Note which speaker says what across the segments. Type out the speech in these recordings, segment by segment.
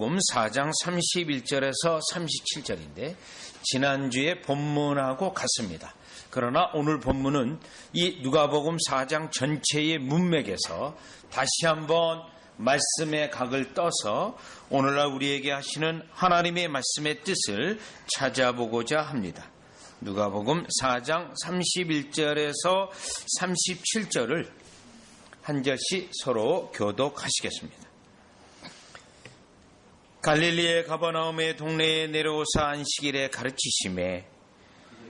Speaker 1: 누가복음 4장 31절에서 37절인데 지난주에 본문하고 같습니다. 그러나 오늘 본문은 이 누가복음 4장 전체의 문맥에서 다시 한번 말씀의 각을 떠서 오늘날 우리에게 하시는 하나님의 말씀의 뜻을 찾아보고자 합니다. 누가복음 4장 31절에서 37절을 한 절씩 서로 교독하시겠습니다. 갈릴리의 가버나움의 동네에 내려오사 안식일에 가르치심에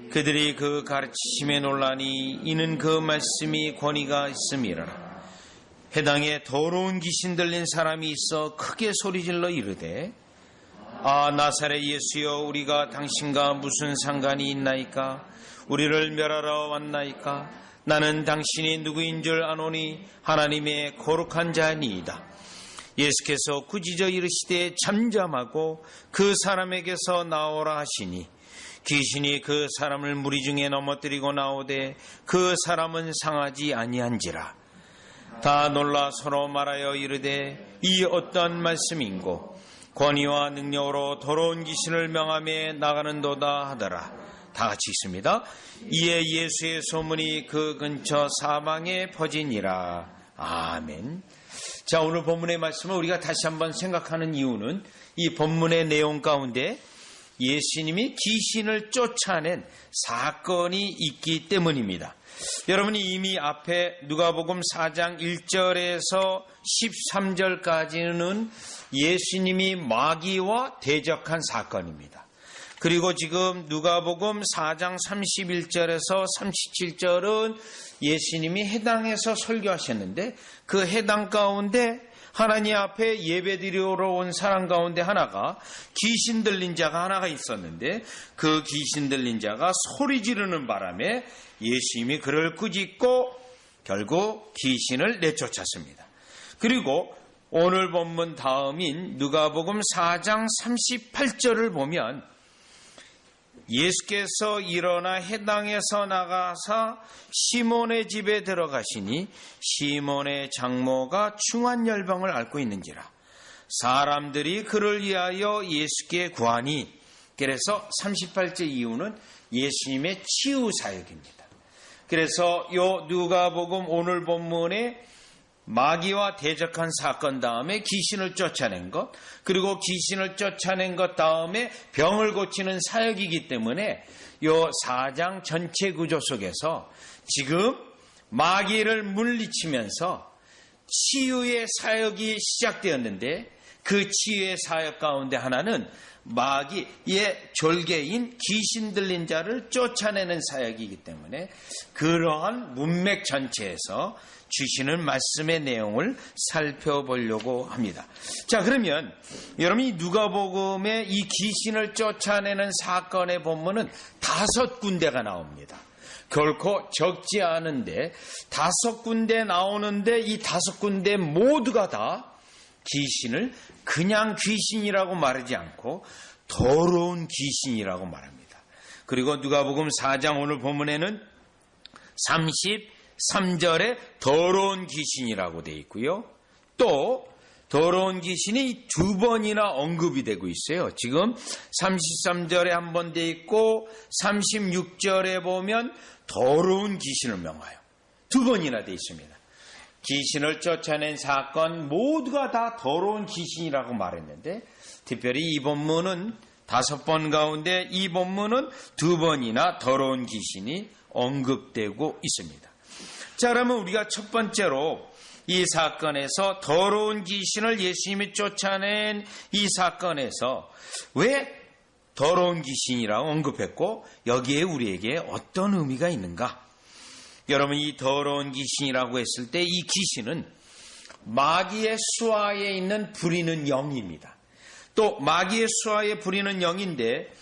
Speaker 1: 그들이 그 가르치심에 놀라니 이는 그 말씀이 권위가 있음이라. 해당에 더러운 귀신 들린 사람이 있어 크게 소리질러 이르되 아 나사렛 예수여 우리가 당신과 무슨 상관이 있나이까? 우리를 멸하러 왔나이까? 나는 당신이 누구인 줄 아노니 하나님의 거룩한 자니이다. 예수께서 꾸짖어 이르시되 잠잠하고 그 사람에게서 나오라 하시니 귀신이 그 사람을 무리 중에 넘어뜨리고 나오되 그 사람은 상하지 아니한지라. 다 놀라 서로 말하여 이르되 이 어떤 말씀인고 권위와 능력으로 더러운 귀신을 명하며 나가는도다 하더라. 다 같이 읽습니다. 이에 예수의 소문이 그 근처 사방에 퍼지니라. 아멘. 자, 오늘 본문의 말씀을 우리가 다시 한번 생각하는 이유는 이 본문의 내용 가운데 예수님이 귀신을 쫓아낸 사건이 있기 때문입니다. 여러분이 이미 앞에 누가복음 4장 1절에서 13절까지는 예수님이 마귀와 대적한 사건입니다. 그리고 지금 누가복음 4장 31절에서 37절은 예수님이 해당에서 설교하셨는데 그 해당 가운데 하나님 앞에 예배드리러 온 사람 가운데 하나가 귀신 들린 자가 하나가 있었는데 그 귀신 들린 자가 소리 지르는 바람에 예수님이 그를 꾸짖고 결국 귀신을 내쫓았습니다. 그리고 오늘 본문 다음인 누가복음 4장 38절을 보면 예수께서 일어나 해당에서 나가사 시몬의 집에 들어가시니 시몬의 장모가 중한 열병을 앓고 있는지라. 사람들이 그를 위하여 예수께 구하니, 그래서 38절 이후는 예수님의 치유 사역입니다. 그래서 요 누가복음 오늘 본문에 마귀와 대적한 사건 다음에 귀신을 쫓아낸 것, 그리고 귀신을 쫓아낸 것 다음에 병을 고치는 사역이기 때문에 요 4장 전체 구조 속에서 지금 마귀를 물리치면서 치유의 사역이 시작되었는데 그 치유의 사역 가운데 하나는 마귀의 졸개인 귀신 들린 자를 쫓아내는 사역이기 때문에 그러한 문맥 전체에서 주시는 말씀의 내용을 살펴보려고 합니다. 자, 그러면 여러분이 누가복음의 이 귀신을 쫓아내는 사건의 본문은 5군데가 나옵니다. 결코 적지 않은데 5군데 나오는데 이 5군데 모두가 다 귀신을 그냥 귀신이라고 말하지 않고 더러운 귀신이라고 말합니다. 그리고 누가복음 4장 오늘 본문에는 33절에 더러운 귀신이라고 되어 있고요. 또 더러운 귀신이 2번이나 언급이 되고 있어요. 지금 33절에 한 번 되어 있고 36절에 보면 더러운 귀신을 명하여 2번이나 되어 있습니다. 귀신을 쫓아낸 사건 모두가 다 더러운 귀신이라고 말했는데 특별히 이 본문은 5번 가운데 이 본문은 2번이나 더러운 귀신이 언급되고 있습니다. 자, 그러면 우리가 첫 번째로 이 사건에서 더러운 귀신을 예수님이 쫓아낸 이 사건에서 왜 더러운 귀신이라고 언급했고 여기에 우리에게 어떤 의미가 있는가? 여러분, 이 더러운 귀신이라고 했을 때 이 귀신은 마귀의 수하에 있는 부리는 영입니다. 또 마귀의 수하에 부리는 영인데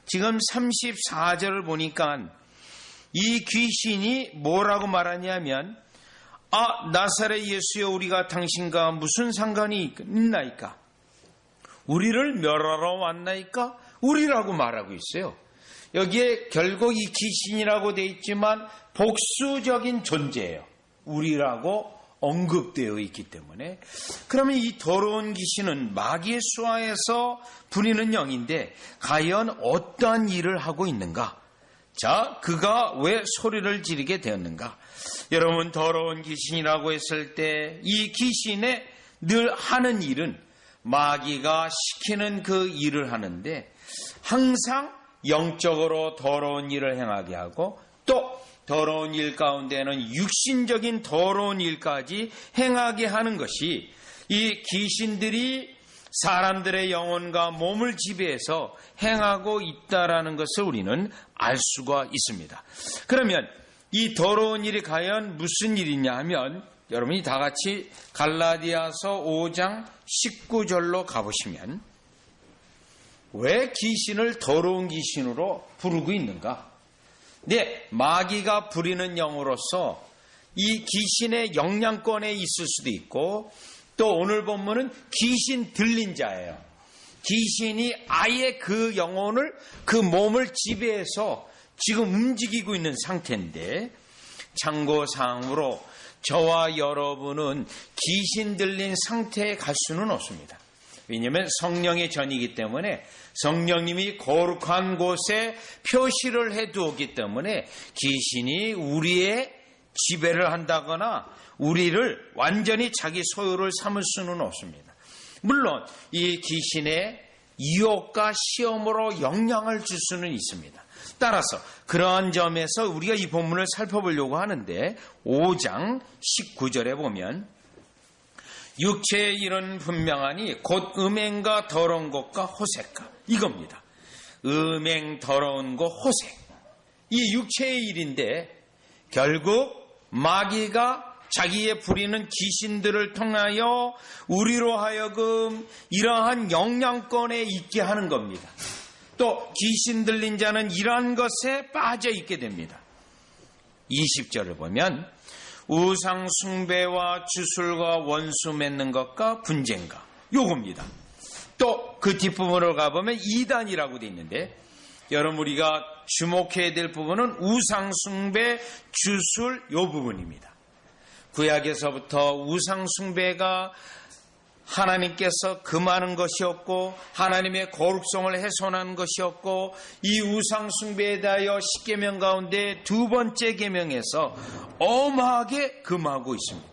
Speaker 1: 지금 34절을 보니까 이 귀신이 뭐라고 말하냐면 아 나사렛 예수여 우리가 당신과 무슨 상관이 있나이까? 우리를 멸하러 왔나이까? 우리라고 말하고 있어요. 여기에 결국 이 귀신이라고 되어 있지만 복수적인 존재예요. 우리라고 언급되어 있기 때문에, 그러면 이 더러운 귀신은 마귀의 수하에서 부리는 영인데 과연 어떠한 일을 하고 있는가? 자, 그가 왜 소리를 지르게 되었는가? 여러분, 더러운 귀신이라고 했을 때 이 귀신의 늘 하는 일은 마귀가 시키는 그 일을 하는데 항상 영적으로 더러운 일을 행하게 하고, 또 더러운 일 가운데는 육신적인 더러운 일까지 행하게 하는 것이 이 귀신들이 사람들의 영혼과 몸을 지배해서 행하고 있다라는 것을 우리는 알 수가 있습니다. 그러면 이 더러운 일이 과연 무슨 일이냐 하면, 여러분이 다 같이 갈라디아서 5장 19절로 가보시면, 왜 귀신을 더러운 귀신으로 부르고 있는가? 네, 마귀가 부리는 영으로서 이 귀신의 영향권에 있을 수도 있고, 또 오늘 본문은 귀신 들린 자예요. 귀신이 아예 그 영혼을, 그 몸을 지배해서 지금 움직이고 있는 상태인데, 참고사항으로 저와 여러분은 귀신 들린 상태에 갈 수는 없습니다. 왜냐하면 성령의 전이기 때문에 성령님이 거룩한 곳에 표시를 해두었기 때문에 귀신이 우리의 지배를 한다거나 우리를 완전히 자기 소유를 삼을 수는 없습니다. 물론 이 귀신의 유혹과 시험으로 영향을 줄 수는 있습니다. 따라서 그러한 점에서 우리가 이 본문을 살펴보려고 하는데, 5장 19절에 보면 육체의 일은 분명하니 곧 음행과 더러운 것과 호색과, 이겁니다. 음행, 더러운 것, 호색. 이 육체의 일인데 결국 마귀가 자기의 부리는 귀신들을 통하여 우리로 하여금 이러한 영향권에 있게 하는 겁니다. 또 귀신 들린 자는 이러한 것에 빠져 있게 됩니다. 20절을 보면 우상 숭배와 주술과 원수 맺는 것과 분쟁과, 요겁니다. 또 그 뒷부분으로 가보면 이단이라고 되어 있는데, 여러분 우리가 주목해야 될 부분은 우상 숭배, 주술, 요 부분입니다. 구약에서부터 우상 숭배가 하나님께서 금하는 것이었고 하나님의 거룩성을 훼손하는 것이었고, 이 우상 숭배에 대하여 10계명 가운데 두 번째 계명에서 엄하게 금하고 있습니다.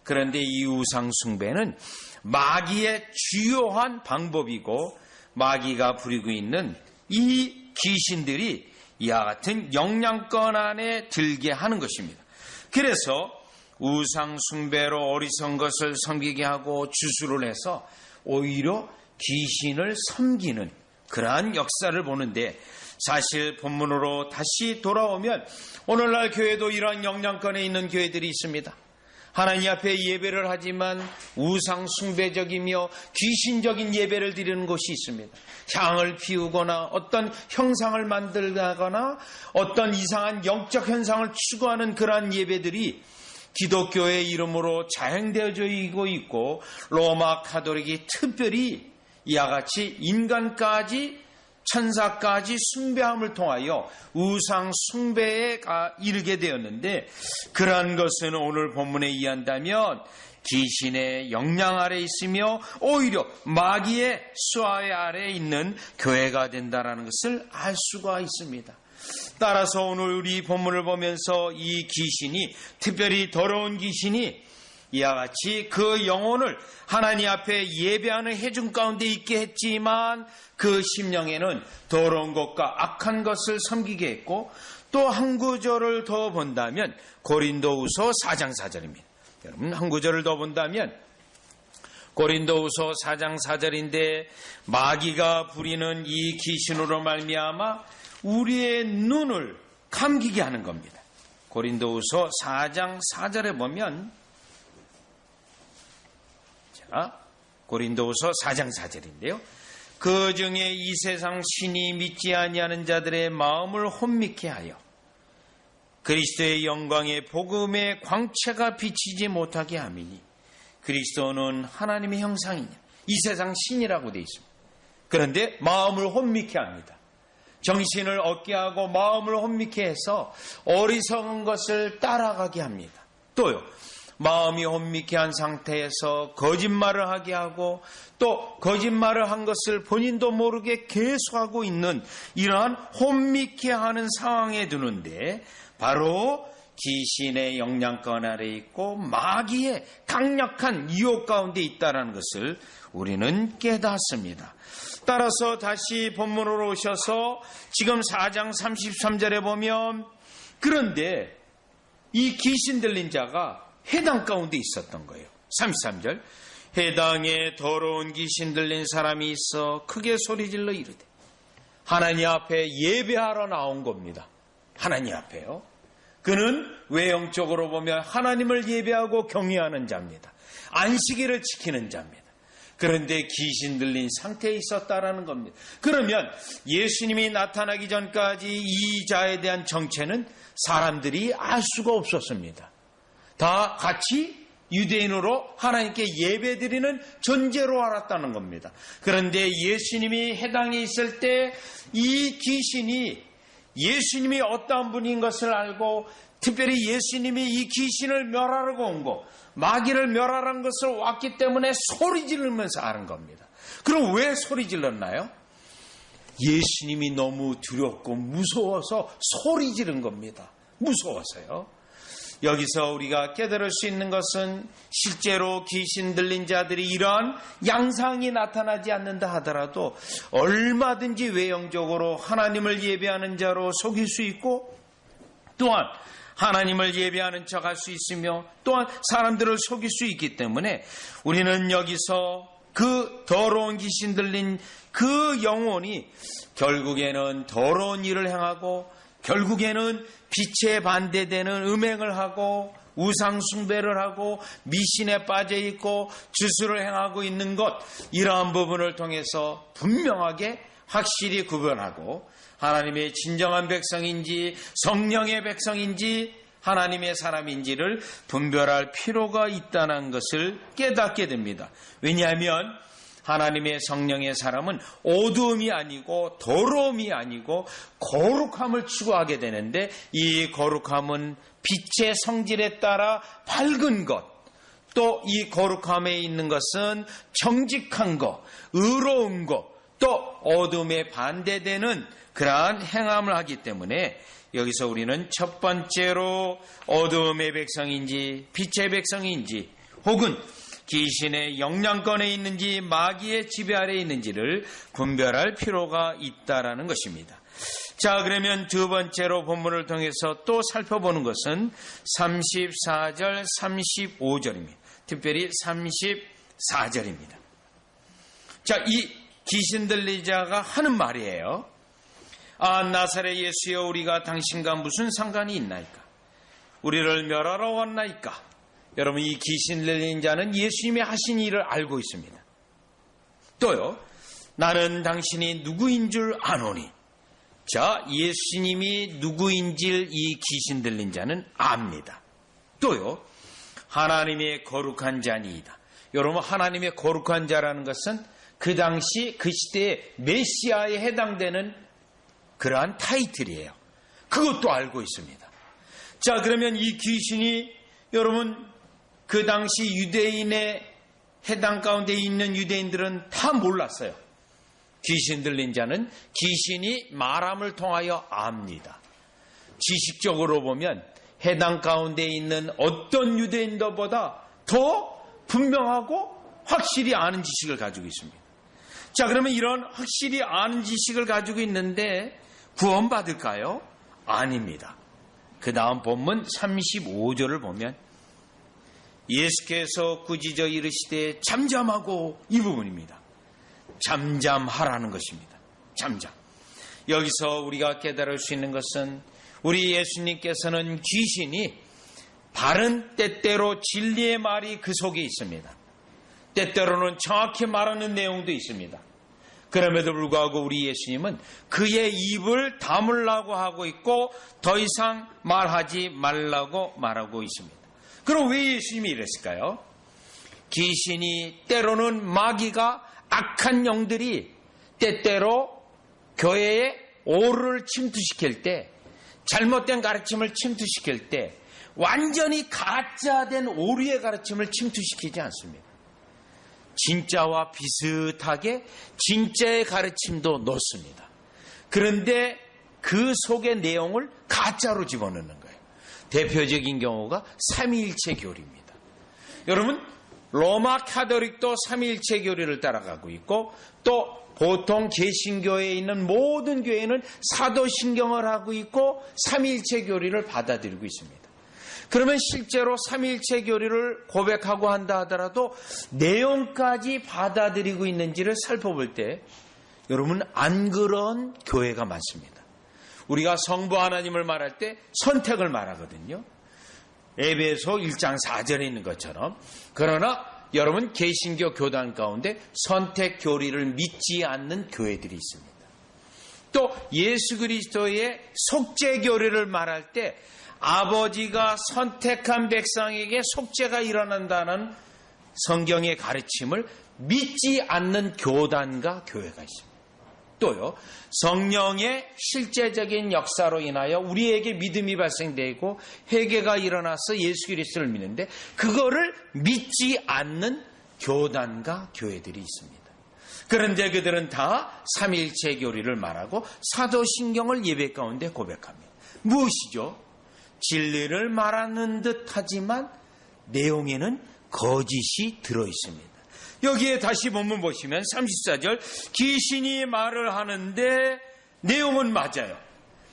Speaker 1: 그런데 이 우상 숭배는 마귀의 주요한 방법이고, 마귀가 부리고 있는 이 귀신들이 이와 같은 영향권 안에 들게 하는 것입니다. 그래서 우상 숭배로 어리석은 것을 섬기게 하고 주술을 해서 오히려 귀신을 섬기는 그러한 역사를 보는데, 사실 본문으로 다시 돌아오면 오늘날 교회도 이러한 영향권에 있는 교회들이 있습니다. 하나님 앞에 예배를 하지만 우상 숭배적이며 귀신적인 예배를 드리는 곳이 있습니다. 향을 피우거나 어떤 형상을 만들거나 어떤 이상한 영적 현상을 추구하는 그러한 예배들이 기독교의 이름으로 자행되어져 있고, 로마 가톨릭이 특별히 이와 같이 인간까지 천사까지 숭배함을 통하여 우상 숭배에 이르게 되었는데, 그러한 것은 오늘 본문에 의한다면 귀신의 영향 아래 있으며 오히려 마귀의 수하의 아래에 있는 교회가 된다는 것을 알 수가 있습니다. 따라서 오늘 우리 본문을 보면서 이 귀신이, 특별히 더러운 귀신이 이와 같이 그 영혼을 하나님 앞에 예배하는 회중 가운데 있게 했지만 그 심령에는 더러운 것과 악한 것을 섬기게 했고, 또 한 구절을 더 본다면 고린도후서 4장 4절입니다. 여러분, 한 구절을 더 본다면 고린도후서 4장 4절인데, 마귀가 부리는 이 귀신으로 말미암아 우리의 눈을 감기게 하는 겁니다. 고린도후서 4장 4절에 보면, 고린도후서 4장 4절인데요. 그 중에 이 세상 신이 믿지 아니하는 자들의 마음을 혼미케 하여 그리스도의 영광의 복음의 광채가 비치지 못하게 함이니, 그리스도는 하나님의 형상이냐, 이 세상 신이라고 되어 있습니다. 그런데 마음을 혼미케 합니다. 정신을 얻게 하고 마음을 혼미케 해서 어리석은 것을 따라가게 합니다. 또요, 마음이 혼미케한 상태에서 거짓말을 하게 하고 또 거짓말을 한 것을 본인도 모르게 계속하고 있는 이러한 혼미케하는 상황에 두는데 바로 귀신의 영향권 아래 있고 마귀의 강력한 유혹 가운데 있다는 것을 우리는 깨닫습니다. 따라서 다시 본문으로 오셔서 지금 4장 33절에 보면 그런데 이 귀신 들린 자가 회당 가운데 있었던 거예요. 33절 회당에 더러운 귀신 들린 사람이 있어 크게 소리질러 이르되 하나님 앞에 예배하러 나온 겁니다. 하나님 앞에요. 그는 외형적으로 보면 하나님을 예배하고 경외하는 자입니다. 안식일을 지키는 자입니다. 그런데 귀신 들린 상태에 있었다라는 겁니다. 그러면 예수님이 나타나기 전까지 이 자에 대한 정체는 사람들이 알 수가 없었습니다. 다 같이 유대인으로 하나님께 예배드리는 존재로 알았다는 겁니다. 그런데 예수님이 해당에 있을 때 이 귀신이 예수님이 어떠한 분인 것을 알고 특별히 예수님이 이 귀신을 멸하려고 온 것, 마귀를 멸하라는 것을 왔기 때문에 소리 지르면서 아는 겁니다. 그럼 왜 소리 질렀나요? 예수님이 너무 두렵고 무서워서 소리 지른 겁니다. 무서워서요. 여기서 우리가 깨달을 수 있는 것은 실제로 귀신 들린 자들이 이러한 양상이 나타나지 않는다 하더라도 얼마든지 외형적으로 하나님을 예배하는 자로 속일 수 있고 또한 하나님을 예배하는 척 할 수 있으며 또한 사람들을 속일 수 있기 때문에 우리는 여기서 그 더러운 귀신 들린 그 영혼이 결국에는 더러운 일을 행하고 결국에는 빛에 반대되는 음행을 하고 우상 숭배를 하고 미신에 빠져 있고 주술을 행하고 있는 것, 이러한 부분을 통해서 분명하게 확실히 구별하고 하나님의 진정한 백성인지 성령의 백성인지 하나님의 사람인지를 분별할 필요가 있다는 것을 깨닫게 됩니다. 왜냐하면 하나님의 성령의 사람은 어두움이 아니고 더러움이 아니고 거룩함을 추구하게 되는데 이 거룩함은 빛의 성질에 따라 밝은 것, 또 이 거룩함에 있는 것은 정직한 것, 의로운 것, 또 어둠에 반대되는 그러한 행함을 하기 때문에 여기서 우리는 첫 번째로 어두움의 백성인지 빛의 백성인지 혹은 귀신의 영향권에 있는지 마귀의 지배 아래에 있는지를 분별할 필요가 있다라는 것입니다. 자, 그러면 두 번째로 본문을 통해서 또 살펴보는 것은 34절, 35절입니다. 특별히 34절입니다. 자, 이 귀신 들린 자가 하는 말이에요. 아, 나사렛 예수여, 우리가 당신과 무슨 상관이 있나이까? 우리를 멸하러 왔나이까? 여러분, 이 귀신 들린 자는 예수님이 하신 일을 알고 있습니다. 또요, 나는 당신이 누구인 줄 아노니. 자, 예수님이 누구인지 이 귀신 들린 자는 압니다. 또요, 하나님의 거룩한 자니이다. 여러분, 하나님의 거룩한 자라는 것은 그 당시 그 시대의 메시아에 해당되는 그러한 타이틀이에요. 그것도 알고 있습니다. 자, 그러면 이 귀신이 여러분 그 당시 유대인의 해당 가운데 있는 유대인들은 다 몰랐어요. 귀신 들린 자는 귀신이 말함을 통하여 압니다. 지식적으로 보면 해당 가운데 있는 어떤 유대인들보다 더 분명하고 확실히 아는 지식을 가지고 있습니다. 자, 그러면 이런 확실히 아는 지식을 가지고 있는데 구원받을까요? 아닙니다. 그 다음 본문 35절을 보면 예수께서 꾸짖어 이르시되 잠잠하고, 이 부분입니다. 잠잠하라는 것입니다. 잠잠. 여기서 우리가 깨달을 수 있는 것은 우리 예수님께서는 귀신이 바른 때때로 진리의 말이 그 속에 있습니다. 때때로는 정확히 말하는 내용도 있습니다. 그럼에도 불구하고 우리 예수님은 그의 입을 다물라고 하고 있고 더 이상 말하지 말라고 말하고 있습니다. 그럼 왜 예수님이 이랬을까요? 귀신이 때로는 마귀가 악한 영들이 때때로 교회의 오를 침투시킬 때, 잘못된 가르침을 침투시킬 때 완전히 가짜된 오류의 가르침을 침투시키지 않습니다. 진짜와 비슷하게 진짜의 가르침도 넣습니다. 그런데 그 속의 내용을 가짜로 집어넣는 거예요. 대표적인 경우가 삼위일체 교리입니다. 여러분, 로마 카톨릭도 삼위일체 교리를 따라가고 있고, 또 보통 개신교에 있는 모든 교회는 사도신경을 하고 있고 삼위일체 교리를 받아들이고 있습니다. 그러면 실제로 삼위일체 교리를 고백하고 한다 하더라도 내용까지 받아들이고 있는지를 살펴볼 때 여러분, 안 그런 교회가 많습니다. 우리가 성부 하나님을 말할 때 선택을 말하거든요. 에베소 1장 4절에 있는 것처럼. 그러나 여러분, 개신교 교단 가운데 선택 교리를 믿지 않는 교회들이 있습니다. 또 예수 그리스도의 속죄 교리를 말할 때 아버지가 선택한 백성에게 속죄가 일어난다는 성경의 가르침을 믿지 않는 교단과 교회가 있습니다. 또요, 성령의 실제적인 역사로 인하여 우리에게 믿음이 발생되고 회개가 일어나서 예수 그리스도를 믿는데 그거를 믿지 않는 교단과 교회들이 있습니다. 그런데 그들은 다 삼위일체 교리를 말하고 사도신경을 예배 가운데 고백합니다. 무엇이죠? 진리를 말하는 듯 하지만 내용에는 거짓이 들어있습니다. 여기에 다시 본문 보시면 34절, 귀신이 말을 하는데 내용은 맞아요.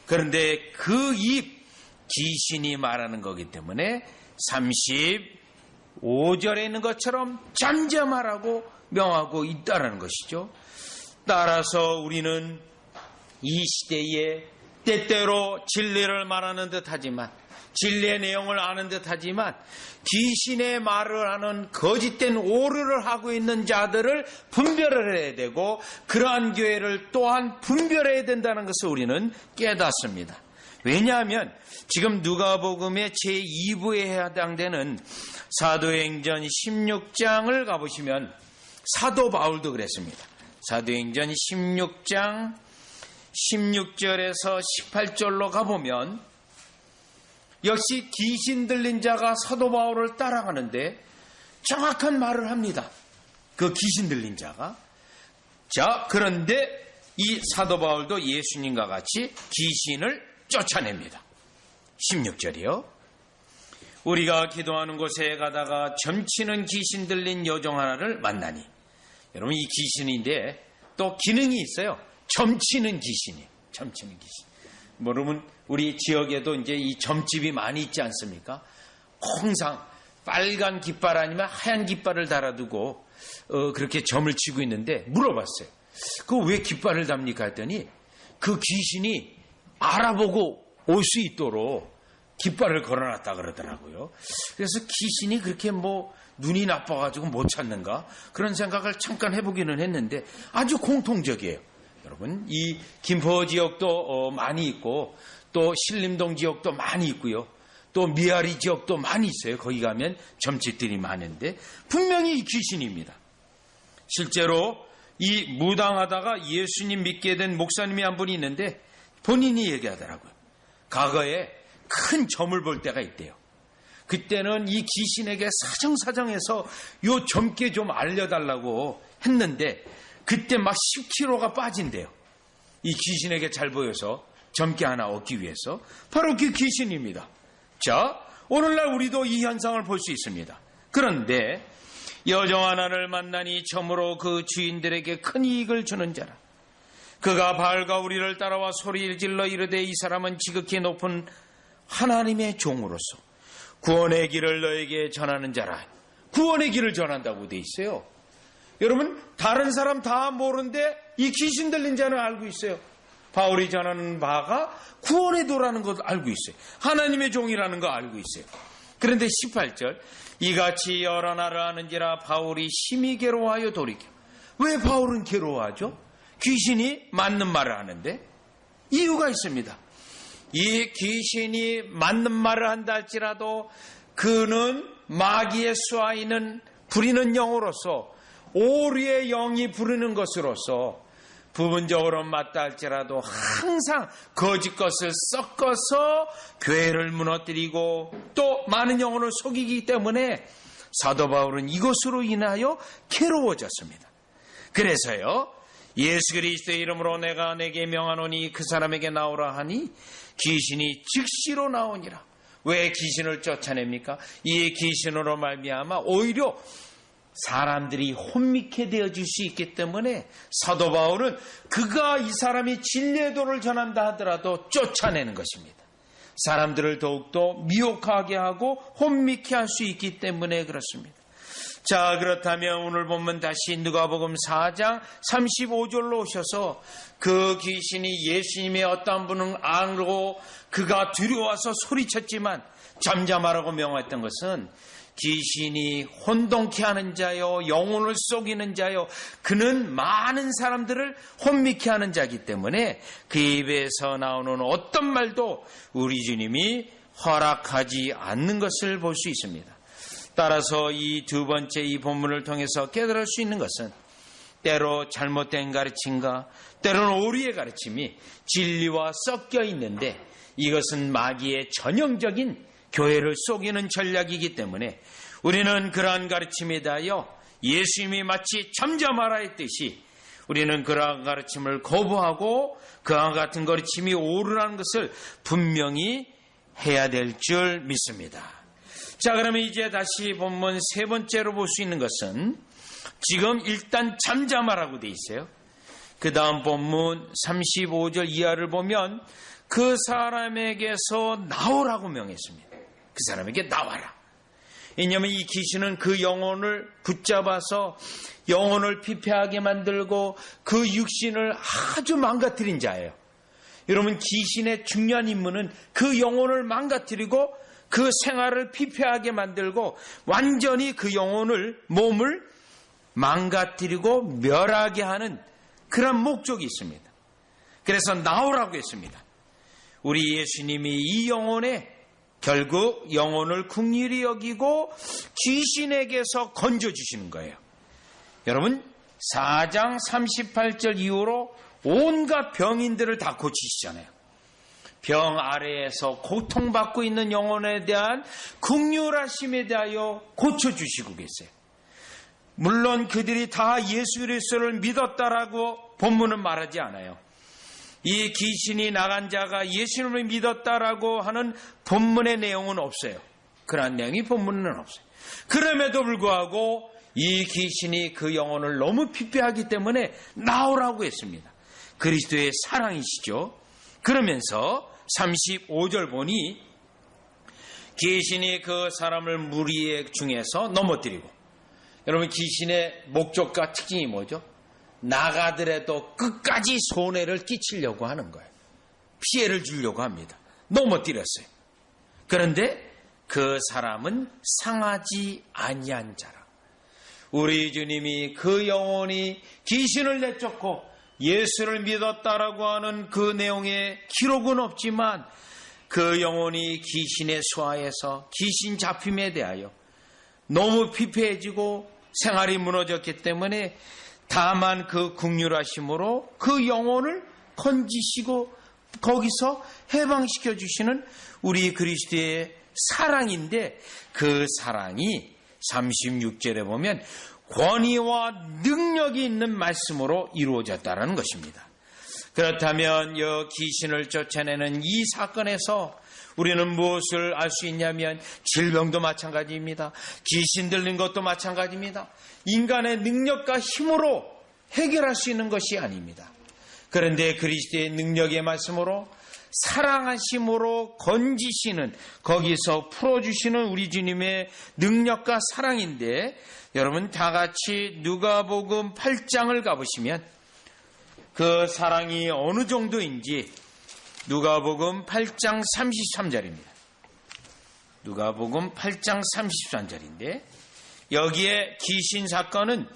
Speaker 1: 그런데 그 입, 귀신이 말하는 거기 때문에 35절에 있는 것처럼 잠잠하라고 명하고 있다는 것이죠. 따라서 우리는 이 시대에 때때로 진리를 말하는 듯 하지만, 진리의 내용을 아는 듯 하지만 귀신의 말을 하는 거짓된 오류를 하고 있는 자들을 분별을 해야 되고, 그러한 교회를 또한 분별해야 된다는 것을 우리는 깨닫습니다. 왜냐하면 지금 누가복음의 제2부에 해당되는 사도행전 16장을 가보시면 사도 바울도 그랬습니다. 사도행전 16장 16절에서 18절로 가보면 역시 귀신 들린 자가 사도 바울을 따라가는데 정확한 말을 합니다. 그 귀신 들린 자가. 자, 그런데 이 사도 바울도 예수님과 같이 귀신을 쫓아냅니다. 16절이요. 우리가 기도하는 곳에 가다가 점치는 귀신 들린 여종 하나를 만나니. 여러분, 이 귀신인데 또 기능이 있어요. 점치는 귀신이. 점치는 귀신. 여러분, 우리 지역에도 이제 이 점집이 많이 있지 않습니까? 항상 빨간 깃발 아니면 하얀 깃발을 달아두고 그렇게 점을 치고 있는데 물어봤어요. 그거 왜 깃발을 답니까? 했더니 그 귀신이 알아보고 올 수 있도록 깃발을 걸어놨다 그러더라고요. 그래서 귀신이 그렇게 눈이 나빠가지고 못 찾는가? 그런 생각을 잠깐 해보기는 했는데 아주 공통적이에요. 여러분, 이 김포 지역도 많이 있고 또 신림동 지역도 많이 있고요. 또 미아리 지역도 많이 있어요. 거기 가면 점집들이 많은데 분명히 귀신입니다. 실제로 이 무당하다가 예수님 믿게 된 목사님이 한 분이 있는데 본인이 얘기하더라고요. 과거에 큰 점을 볼 때가 있대요. 그때는 이 귀신에게 사정사정해서 요 점괘 좀 알려달라고 했는데 그때 막 10kg가 빠진대요. 이 귀신에게 잘 보여서 점괘 하나 얻기 위해서. 바로 그 귀신입니다. 자, 오늘날 우리도 이 현상을 볼 수 있습니다. 그런데 여종 하나를 만나니 처음으로 그 주인들에게 큰 이익을 주는 자라. 그가 바알과 우리를 따라와 소리를 질러 이르되 이 사람은 지극히 높은 하나님의 종으로서 구원의 길을 너에게 전하는 자라. 구원의 길을 전한다고 돼 있어요. 여러분, 다른 사람 다 모르는데 이 귀신 들린 자는 알고 있어요. 바울이 전하는 바가 구원의 도라는 것 알고 있어요. 하나님의 종이라는 거 알고 있어요. 그런데 18절, 이같이 여러 나를 아는지라 바울이 심히 괴로워하여 돌이켜. 왜 바울은 괴로워하죠? 귀신이 맞는 말을 하는데 이유가 있습니다. 이 귀신이 맞는 말을 한다 할지라도 그는 마귀의 수하이는 부리는 영으로서 오류의 영이 부르는 것으로서 부분적으로 맞다 할지라도 항상 거짓 것을 섞어서 교회를 무너뜨리고 또 많은 영혼을 속이기 때문에 사도 바울은 이것으로 인하여 괴로워졌습니다. 그래서요, 예수 그리스도의 이름으로 내가 내게 명하노니 그 사람에게 나오라 하니 귀신이 즉시로 나오니라. 왜 귀신을 쫓아냅니까? 이 귀신으로 말미암아 오히려 사람들이 혼미케 되어질 수 있기 때문에 사도 바울은 그가 이 사람이 진리의 도를 전한다 하더라도 쫓아내는 것입니다. 사람들을 더욱더 미혹하게 하고 혼미케 할 수 있기 때문에 그렇습니다. 자, 그렇다면 오늘 보면 다시 누가복음 4장 35절로 오셔서 그 귀신이 예수님의 어떤 분은 알고 그가 두려워서 소리쳤지만 잠잠하라고 명했던 것은 귀신이 혼동케 하는 자요, 영혼을 속이는 자요, 그는 많은 사람들을 혼미케 하는 자이기 때문에 그 입에서 나오는 어떤 말도 우리 주님이 허락하지 않는 것을 볼 수 있습니다. 따라서 이 두 번째 이 본문을 통해서 깨달을 수 있는 것은 때로 잘못된 가르침과 때로는 오류의 가르침이 진리와 섞여 있는데 이것은 마귀의 전형적인 교회를 속이는 전략이기 때문에 우리는 그러한 가르침에 대하여 예수님이 마치 잠잠하라 했듯이 우리는 그러한 가르침을 거부하고 그와 같은 가르침이 옳으라는 것을 분명히 해야 될 줄 믿습니다. 자, 그러면 이제 다시 본문 세 번째로 볼 수 있는 것은 지금 일단 잠잠하라고 돼 있어요. 그 다음 본문 35절 이하를 보면 그 사람에게서 나오라고 명했습니다. 그 사람에게 나와라. 왜냐하면 이 귀신은 그 영혼을 붙잡아서 영혼을 피폐하게 만들고 그 육신을 아주 망가뜨린 자예요. 여러분, 귀신의 중요한 임무는 그 영혼을 망가뜨리고 그 생활을 피폐하게 만들고 완전히 그 영혼을, 몸을 망가뜨리고 멸하게 하는 그런 목적이 있습니다. 그래서 나오라고 했습니다. 우리 예수님이 이 영혼에 결국 영혼을 긍휼히 여기고 귀신에게서 건져주시는 거예요. 여러분, 4장 38절 이후로 온갖 병인들을 다 고치시잖아요. 병 아래에서 고통받고 있는 영혼에 대한 긍휼하심에 대하여 고쳐주시고 계세요. 물론 그들이 다 예수 그리스도를 믿었다라고 본문은 말하지 않아요. 이 귀신이 나간 자가 예수님을 믿었다라고 하는 본문의 내용은 없어요. 그러한 내용이 본문에는 없어요. 그럼에도 불구하고 이 귀신이 그 영혼을 너무 피폐하기 때문에 나오라고 했습니다. 그리스도의 사랑이시죠. 그러면서 35절 보니 귀신이 그 사람을 무리 중에서 넘어뜨리고, 여러분, 귀신의 목적과 특징이 뭐죠? 나가더라도 끝까지 손해를 끼치려고 하는 거예요. 피해를 주려고 합니다. 넘어뜨렸어요. 그런데 그 사람은 상하지 아니한 자라. 우리 주님이 그 영혼이 귀신을 내쫓고 예수를 믿었다라고 하는 그 내용의 기록은 없지만 그 영혼이 귀신의 수하에서 귀신 잡힘에 대하여 너무 피폐해지고 생활이 무너졌기 때문에 다만 그 긍휼하심으로 그 영혼을 건지시고 거기서 해방시켜 주시는 우리 그리스도의 사랑인데, 그 사랑이 36절에 보면 권위와 능력이 있는 말씀으로 이루어졌다는 것입니다. 그렇다면 이 귀신을 쫓아내는 이 사건에서 우리는 무엇을 알 수 있냐면 질병도 마찬가지입니다. 귀신 들린 것도 마찬가지입니다. 인간의 능력과 힘으로 해결할 수 있는 것이 아닙니다. 그런데 그리스도의 능력의 말씀으로 사랑하심으로 건지시는, 거기서 풀어주시는 우리 주님의 능력과 사랑인데, 여러분 다 같이 누가복음 8장을 가보시면 그 사랑이 어느 정도인지 누가복음 8장 33절입니다. 누가복음 8장 33절인데 여기에 귀신 사건은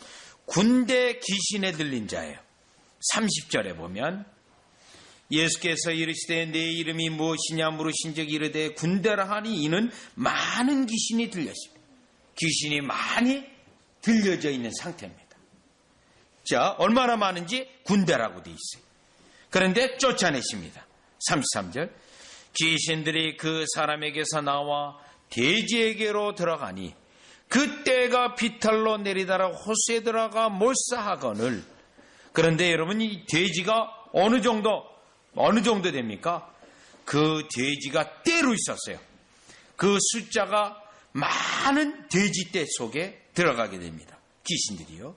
Speaker 1: 군대 귀신에 들린 자예요. 30절에 보면 예수께서 이르시되 내 이름이 무엇이냐 물으신즉 이르되 군대라 하니 이는 많은 귀신이 들렸습니다. 귀신이 많이 들려져 있는 상태입니다. 자, 얼마나 많은지 군대라고 돼 있어요. 그런데 쫓아내십니다. 33절. 귀신들이 그 사람에게서 나와 돼지에게로 들어가니 그때가 비탈로 내리다라 호수에 들어가 몰사하거늘. 그런데 여러분, 이 돼지가 어느 정도 됩니까? 그 돼지가 떼로 있었어요. 그 숫자가 많은 돼지떼 속에 들어가게 됩니다. 귀신들이요.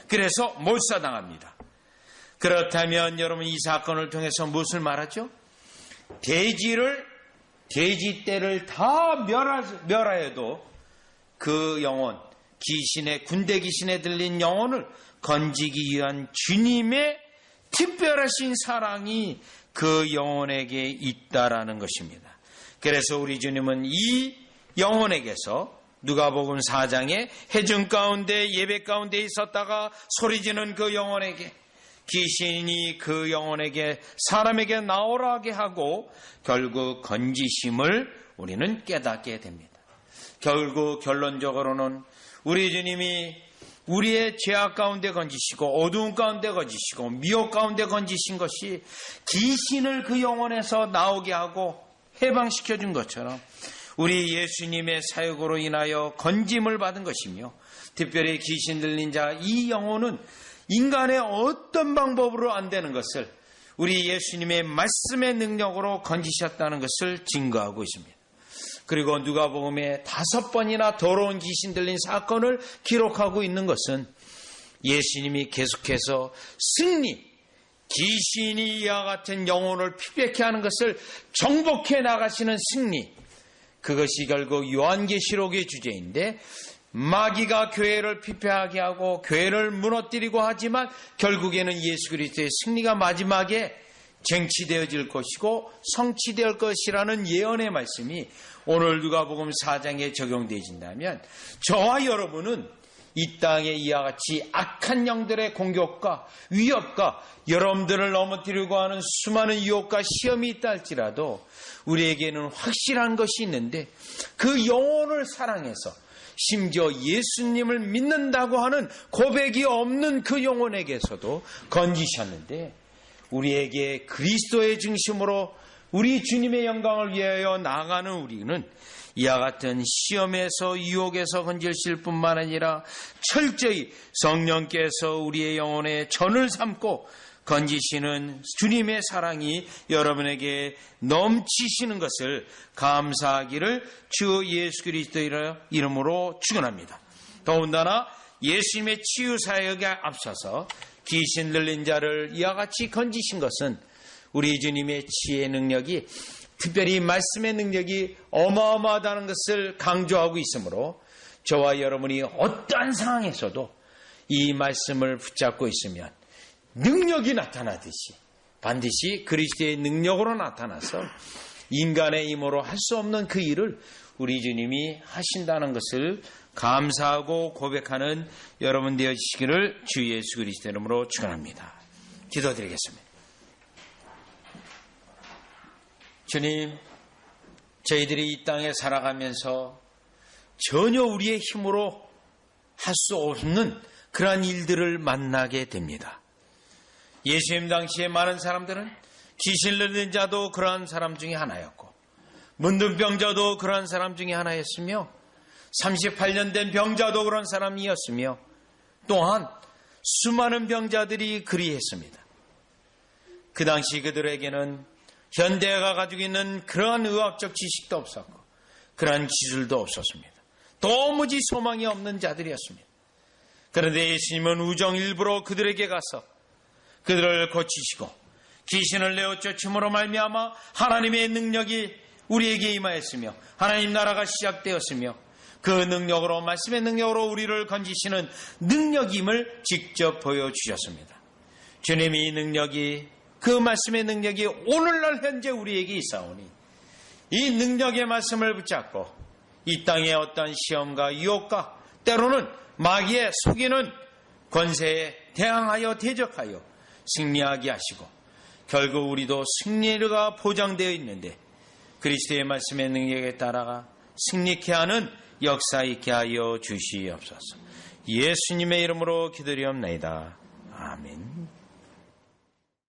Speaker 1: 그래서 몰사당합니다. 그렇다면 여러분, 이 사건을 통해서 무엇을 말하죠? 돼지떼를 다 멸하여도 그 영혼, 군대 귀신에 들린 영혼을 건지기 위한 주님의 특별하신 사랑이 그 영혼에게 있다라는 것입니다. 그래서 우리 주님은 이 영혼에게서 누가복음 4장에 해중 가운데 예배 가운데 있었다가 소리지는 그 영혼에게, 귀신이 그 영혼에게, 사람에게 나오라게 하고 결국 건지심을 우리는 깨닫게 됩니다. 결국 결론적으로는 우리 주님이 우리의 죄악 가운데 건지시고 어두운 가운데 건지시고 미혹 가운데 건지신 것이 귀신을 그 영혼에서 나오게 하고 해방시켜 준 것처럼 우리 예수님의 사역으로 인하여 건짐을 받은 것이며, 특별히 귀신 들린 자 이 영혼은 인간의 어떤 방법으로 안 되는 것을 우리 예수님의 말씀의 능력으로 건지셨다는 것을 증거하고 있습니다. 그리고 누가복음에 5번이나 더러운 귀신 들린 사건을 기록하고 있는 것은 예수님이 계속해서 귀신이 이와 같은 영혼을 피폐케 하는 것을 정복해 나가시는 승리, 그것이 결국 요한계시록의 주제인데, 마귀가 교회를 피폐하게 하고 교회를 무너뜨리고 하지만 결국에는 예수 그리스도의 승리가 마지막에 쟁취되어질 것이고 성취될 것이라는 예언의 말씀이 오늘 누가복음 4장에 적용되어진다면, 저와 여러분은 이 땅에 이와 같이 악한 영들의 공격과 위협과 여러분들을 넘어뜨리고 하는 수많은 유혹과 시험이 있다 할지라도 우리에게는 확실한 것이 있는데, 그 영혼을 사랑해서 심지어 예수님을 믿는다고 하는 고백이 없는 그 영혼에게서도 건지셨는데, 우리에게 그리스도의 중심으로 우리 주님의 영광을 위하여 나아가는 우리는 이와 같은 시험에서 유혹에서 건지실 뿐만 아니라 철저히 성령께서 우리의 영혼에 전을 삼고 건지시는 주님의 사랑이 여러분에게 넘치시는 것을 감사하기를 주 예수 그리스도의 이름으로 축원합니다. 더군다나 예수님의 치유 사역에 앞서서 귀신 들린 자를 이와 같이 건지신 것은 우리 주님의 치유의 능력이, 특별히 말씀의 능력이 어마어마하다는 것을 강조하고 있으므로 저와 여러분이 어떠한 상황에서도 이 말씀을 붙잡고 있으면 능력이 나타나듯이 반드시 그리스도의 능력으로 나타나서 인간의 힘으로 할 수 없는 그 일을 우리 주님이 하신다는 것을 감사하고 고백하는 여러분 되어주시기를 주 예수 그리스도 이름으로 축원합니다. 기도드리겠습니다. 주님, 저희들이 이 땅에 살아가면서 전혀 우리의 힘으로 할 수 없는 그러한 일들을 만나게 됩니다. 예수님 당시에 많은 사람들은 귀신 들린 자도 그러한 사람 중에 하나였고, 문둥병자도 그러한 사람 중에 하나였으며, 38년 된 병자도 그런 사람이었으며, 또한 수많은 병자들이 그리했습니다. 그 당시 그들에게는 현대가 가지고 있는 그러한 의학적 지식도 없었고 그러한 기술도 없었습니다. 도무지 소망이 없는 자들이었습니다. 그런데 예수님은 우정 일부러 그들에게 가서 그들을 고치시고 귀신을 내어 쫓음으로 말미암아 하나님의 능력이 우리에게 임하였으며 하나님 나라가 시작되었으며, 그 능력으로, 말씀의 능력으로 우리를 건지시는 능력임을 직접 보여주셨습니다. 주님이 이 능력이, 그 말씀의 능력이 오늘날 현재 우리에게 있사오니 이 능력의 말씀을 붙잡고 이 땅의 어떤 시험과 유혹과 때로는 마귀의 속이는 권세에 대항하여 대적하여 승리하게 하시고, 결국 우리도 승리가 보장되어 있는데 그리스도의 말씀의 능력에 따라가 승리케 하는 역사 있게 하여 주시옵소서. 예수님의 이름으로 기도리옵나이다. 아멘.